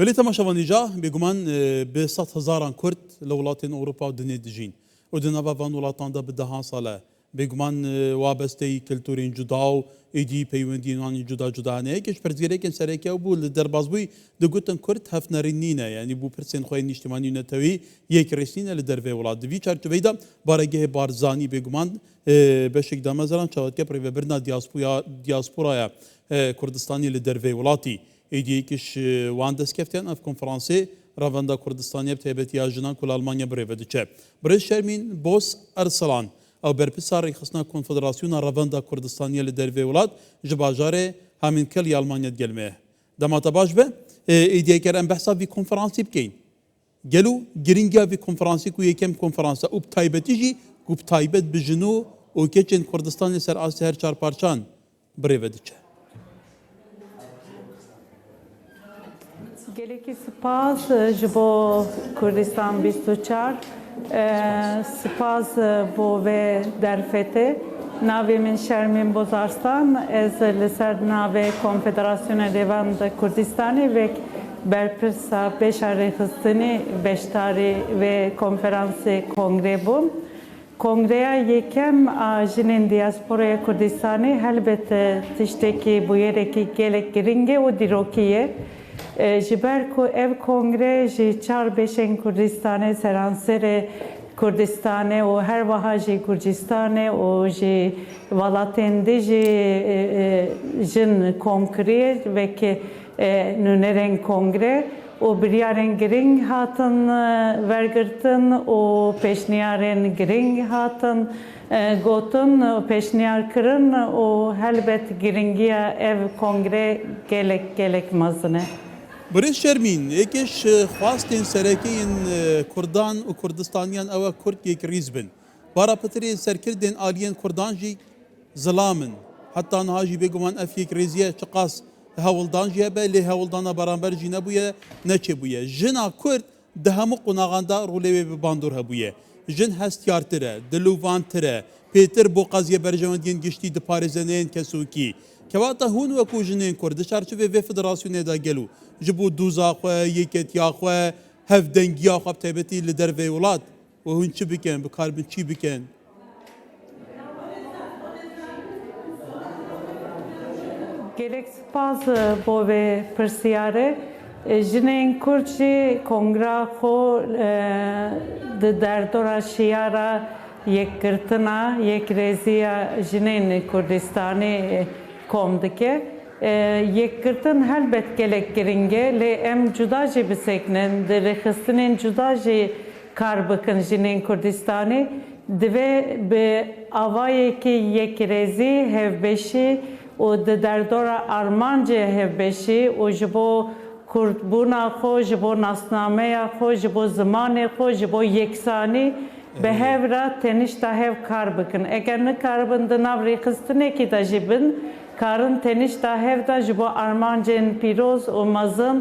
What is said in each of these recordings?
ولی تماشاوانی جا بگومان به 100,000 کرد لولاتین اروپا و دنیا دجین و دنیا وان ولاتان دا به 10 ساله بگومان وابسته کلتورین جدا و ایدی پیوندینانی جدا نه کش پرزگری کن سرکه و بود در بازبوی دگوتن کرد هفت نرینینه یعنی بو پرسین خواه نیشتمانی نتوی یک رسینه لدروی ولاد دوی چرچوی دا بارگه بارزانی بگومان بشک دامزران چاوت که پریو برنا دیاسپورای کردستانی لدروی ولاتی ایدی کش وان دستکفتن اف کنفرانسی رواندا کردستانی بتهبتی آجنان کل آلمانیا بریو دچه برش شرمین بوس ارسلان او برپسار خصنا کنفدراسیون رواندا کردستانی لدروی ولاد جباجاره همین کلی آلمانیا گلمه دمات باش به ایدی کرم بحثا وی کنفرانسی بکین گلو گرینگا وی کنفرانسی کو یکم کنفرانسا او تایبتی جی کو تایبت بجنو او کچن کردستانی سر آسی هر چار پارچان بریو دچه Geleki spas jibo Kurdistan 24 spas bo ve derfete navê min Şermin Bozarstan ez li ser navê Konfederasyona Rêvanda Kurdistanê vek berpirsa beşa rêxistinê beşdarî ve konferansê kongre bûm. Kongreya yekem a jinên diasporaya Kurdistanê helbet tiştekî bûyerekî gelek giring e û dîrokî ye. Ji ber ku ev kongre ji çar beşên Kurdistanê seranserê Kurdistanê û her wiha jî Gurcistanê û jî welatên din jî jin komkirî vekî nûnerên kongre û biryarên giring hatin wergirtin û pêşniyarên giring hatin gotin û pêşniyar kirin û helbet giringiya ev kongre gelek mezin e. برای شرمین یکیش خواستین سرکین کردان و کردستانیان او کرد یک ریز بن برای پتری سرکردین آلیان کردان جی ظلامن حتی نهاجی بگوان اف یک ریزیه چقاس هولدان جیه به لی هولدانا برانبر جی نبویه نچه بویه جنا کرد دهمو قناغاندا رولیوی بباندور هبویه جن هستیارتره دلووانتره پیتر بو قضیه برجواندین گشتی دپارزنین کسوکی کواتا هون وکو جنین کرد شارچوی و فدراسیونه دا گلو جبو دوزا خواه یکتیا خواه هفدنگیا خواه بتایبتی لدر ویولاد و هون چی بکن بکاربن چی بکن Gelek spas bo ve pirsiyare jinên Kurd jî kongra xwe di derdora şiyara yekkirtina yekrêziya jinên Kurdistanê kom dike. Yekkirtin helbet gelek giring e lê em cuda jî bisekinin di rêxistinên cuda jî kar bikin jinên Kurdistanê divê bi avayekî yekrêzî hevbeşî û di derdora armancê hevbeşî û ji bo kurdbûna xwe ji bo nasnameya xwe ji bo zimanê xwe ji bo yeksanî bi hev re tenişta hev kar bikin. Eger nikarbin di nav rêxistinekî de jî bin karin tenişta hev de ji bo armancên pîroz û mezin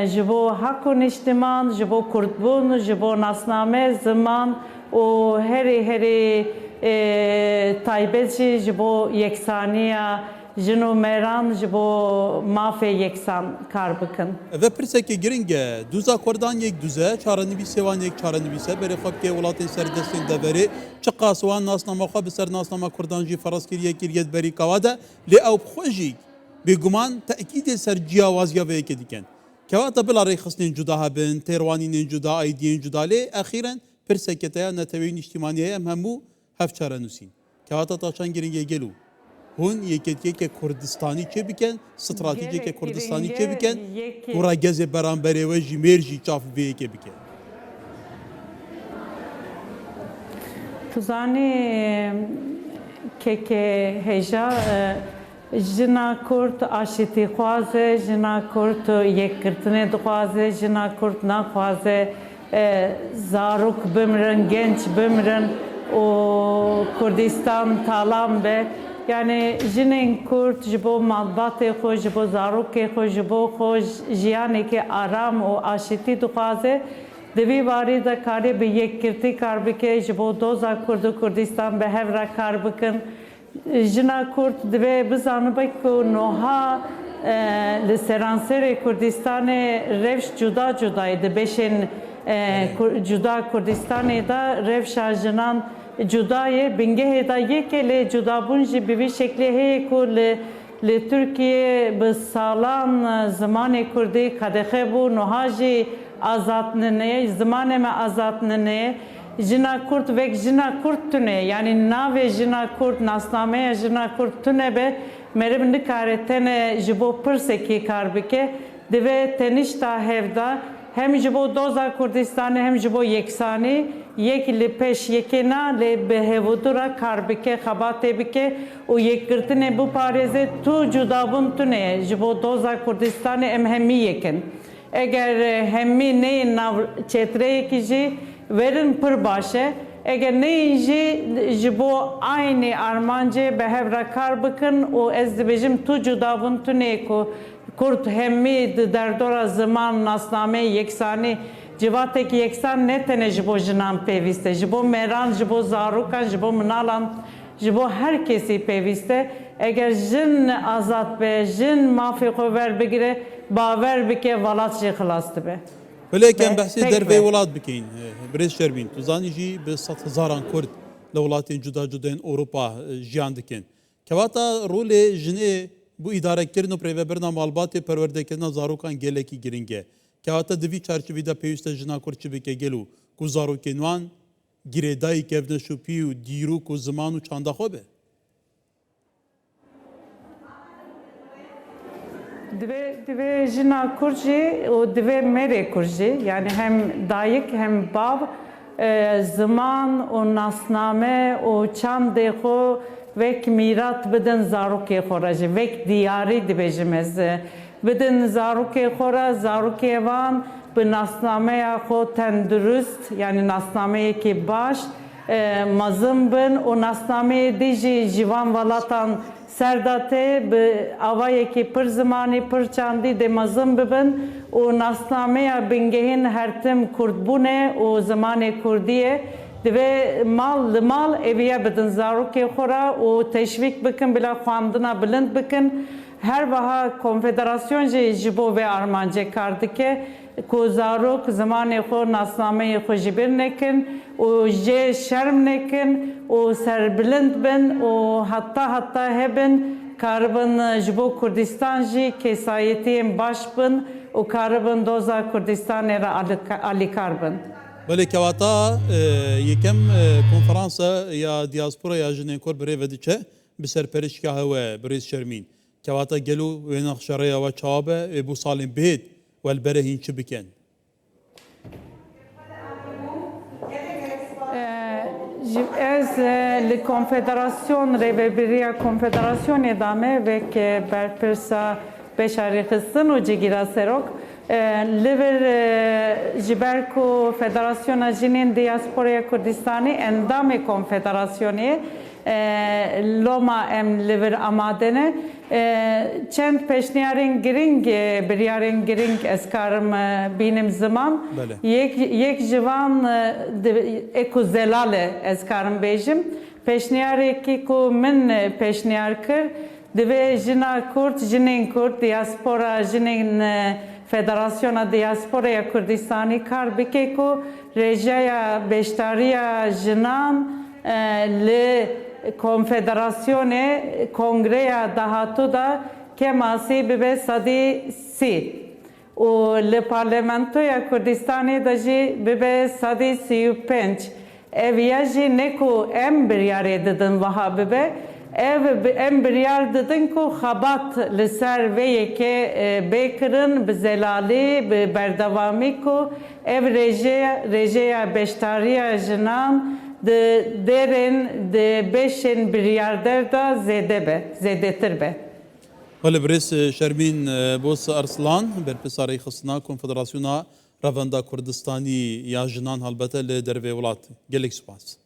ji bo hak û niştiman ji bo kurdbûn ji bo nasname ziman û herî taybet jî ji bo yeksaniya jin û mêran ji bo mafê yeksan kar bikin. ve pirseke giring e duza Kurdan yek duze çarenivîsê wan yek çarenivîse berê xwe bike welatên serdestên deverê çi qas wan nasnama xwe bi ser nasnama Kurdan jî ferazkiriye kiriye berî kawa de lê ew xwe jî bêguman te'kîdê ser ciyawaziya vê yekê dikin. Kewata bila rêxistinên cuda hebin, têrwanînên cuda, aydiyên cuda lê exîren pirseke te ya neteweyên îjtimaniyê em hemû hev çarenûsîn. Kewata taşan giringê gelû. Hûn yekê Kurdistanî çê bikin, stratejîkê Kurdistanî çê bikin, gora gezê beramberê we jî mêr jî çaf vê yekê bike. Tu zanî keke hêja jina Kurd aşitî xwaze, jina Kurd yekkirtinê dixwaze, jina Kurd naxwaze zarok bimirin, genç bimirin û Kurdistan talan be. Yani jinên Kurd ji bo malbatê xwe, ji bo zarokê xwe, ji bo xwe jiyanekî aram û aşitî dixwaze divî warî de karê bi yekkirtî kar bike ji bo doza Kurd û Kurdistan bi hev re kar bikin. Jina Kurd divê bizanibe ku niha li Seranserê Kurdistanê rewş cuda cudayê di beşên cuda Kurdistanê da rewşa jinan cudayê bingehê da yekê lê cudabûn jî bi vî şeklê heye ku li Tirkiye bi salan zimanê Kurdî qedexe bû niha jî azadnenê zimanê me azadnenê jina Kurd vek jina Kurd tune yani navê jina Kurd nasnameya jina Kurd tune be meriv nikare tene ji bo pirsekî kar bike divê tenişta hevda hem ji bo doza Kurdistanê hem ji bo yeksanî yek li pêş yekê na lê bi hevdûra kar bike xebatê bike û yekgirtinê bu parêzê tu cudabûn tune ye ji bo doza Kurdistanê em hemî yekin eger hemî neyên nav çêtireyekî jî verin pir baş e eger neyên jî ji bo aynê armancê bi hev re kar bikin û ez dibêjim tu cudabûn tune ku Kurd hemî di derdora ziman nasnamê yeksanî civatekî yeksan ne tene ji bo jinan pêvîst e ji bo mêran ji bo zarokan ji bo minalan ji bo her kesî pêvîst e eger jin azad be jin mafê xwe werbigire bawer bike welat jî xilas dibe. Velekin behsê dervê welat bikeyin Birêz Şermîn tu zanî jî bi 100,000 Kurd li welatên cuda cudayên Ewropa jiyan dikin. Kevata rolê jinê bu îdarekirin û pêvebirina malbatê perwerdekirina zarokan gelekî giring e. Kevata di vî çarçivî de pêwîst e jina Kurd çi bike gel û ku zarokên wan girêdayî kevne şûpî û dîrok û ziman û çanda xwe be. Divê jina Kurd jî û divê merê Kurd jî yani hem dayik hem bav ziman û nasname û çandê xwe vek mîrat bidin zarokê xwe re jî vek diyarî dibêjim ez bidin zarokê xwe re zarokê wan bi nasnameya xwe tendurist yani nasnameyekî baş mezin bin û nasnameyê dî jî ji van welatan serdate bi avayekî pir zimanî pir çandî de mezin bibin û nasnameya bingehîn her tim Kurdbûnê û zimanê Kurdî ye divê mal li mal eviye bidin zarokê xwe re û teşvîk bikin bila xwandina bilind bikin her wiha konfederasyon jî ji bo vê armancê kar dike ku zarok zimanê xwe nasnameyê xwe jî bir nekin û jê şerm nekin û serbilind bin û hatta hebin karibin ji bo Kurdistan jî kesayetiyên baş bin û karibin doza Kurdistanê re alîkar bin. Belê kevata yekem konferansa ya diaspora ya jinên Kurd birêve diçe bi serpereştgeha we Birêz Şermîn. Kevata gelo wê nexşereya we çawa be ê bu salên bêd welbere hîn çi bikin? Ez li konfederasyon rêveberiya konfederasyonê da me vek berpirsa beşarîxistin û cigîra serok li vir ji ber ku Federasyona Jinên Diasporaya Kurdistanê endamê konfederasyonê Loma em li vir amade ne çend peşniyarên giring biryarên giring ez karim bînim ziman yek ji van eko zelale ez karim bêjim peşniyarêkî ku min peşniyar kir divê jina Kurd jinên Kurd diaspora jinên Federasyona Diasporaya Kurdistanê kar bike ku rêjeya beşdariya jinan li konfederasyonê kongreya dahatû da kemasî bibe sedî sî û li parlamentoya Kurdistanê de jî bibe sedî sî û pênc ev ya jî ne ku em biryarê didin wiha bibe ev em biryar didin ku xebat li ser vê yekê bêkirin bi zelalî bi berdewamî ku ev rêjeya beşdariya jinan di derên di beşên biryarder da zêdetir be. Belê Birêz Şermîn Bos Arslan berpirsarê xistina Konfederasyona Revenda Kurdistanî ya jinan helbete li dervê welat gelek spas.